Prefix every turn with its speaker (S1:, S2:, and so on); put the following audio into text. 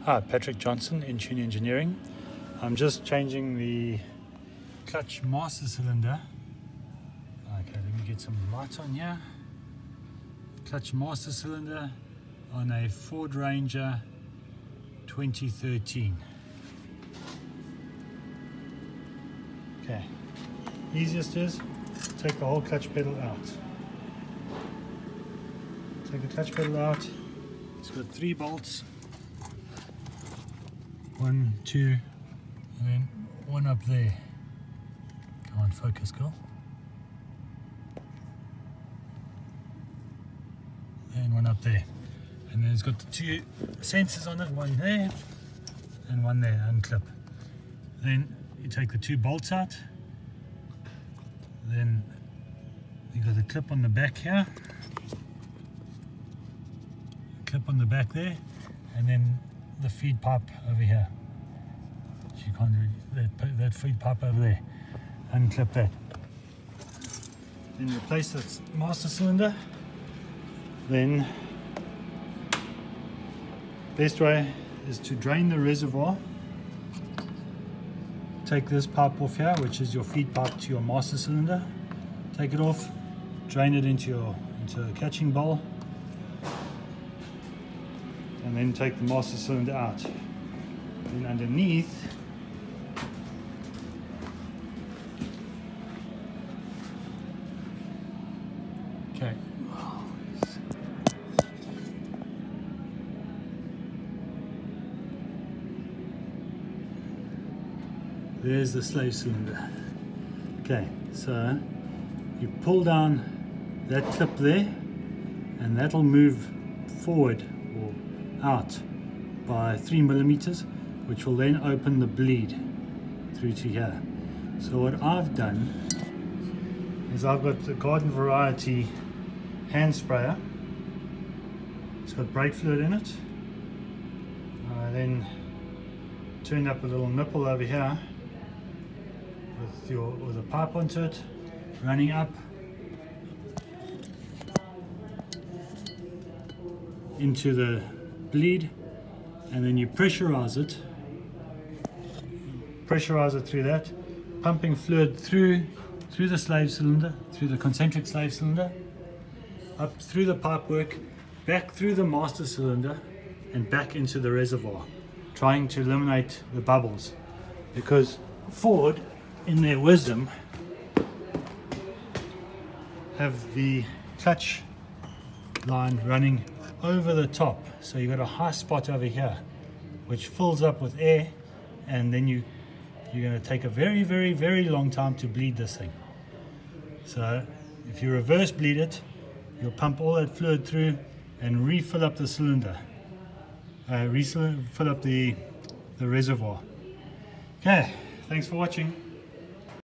S1: Hi, Patrick Johnson, In-Tune Engineering. I'm just changing the clutch master cylinder. Okay, let me get some light on here. Clutch master cylinder on a Ford Ranger 2013. Okay, easiest is take the whole clutch pedal out. Take the clutch pedal out. It's got 3 bolts. 1, 2, and then 1 up there. Come on, focus, girl. And 1 up there. And then it's got the 2 sensors on it, 1 there and 1 there, unclip. Then you take the 2 bolts out. Then you got the clip on the back here. Clip on the back there, and then the feed pipe over here. You can't really, that feed pipe over there. Unclip that. Then replace the master cylinder. Then best way is to drain the reservoir. Take this pipe off here, which is your feed pipe to your master cylinder. Take it off, drain it into a catching bowl, and then take the master cylinder out. Then underneath, okay, there's the slave cylinder. Okay, so you pull down that clip there, and that'll move forward or out by 3 millimeters, which will then open the bleed through to here. So what I've done is I've got the garden variety hand sprayer. It's got brake fluid in it. I then turned up a little nipple over here with a pipe onto it, running up into the bleed, and then you pressurize it through that, pumping fluid through the slave cylinder, through the concentric slave cylinder, up through the pipework, back through the master cylinder, and back into the reservoir, trying to eliminate the bubbles. Because Ford, in their wisdom, have the clutch line running over the top, so you've got a high spot over here which fills up with air, and then you're going to take a very long time to bleed this thing. So if you reverse bleed it, you'll pump all that fluid through and refill up the cylinder, refill up the reservoir. Okay, thanks for watching.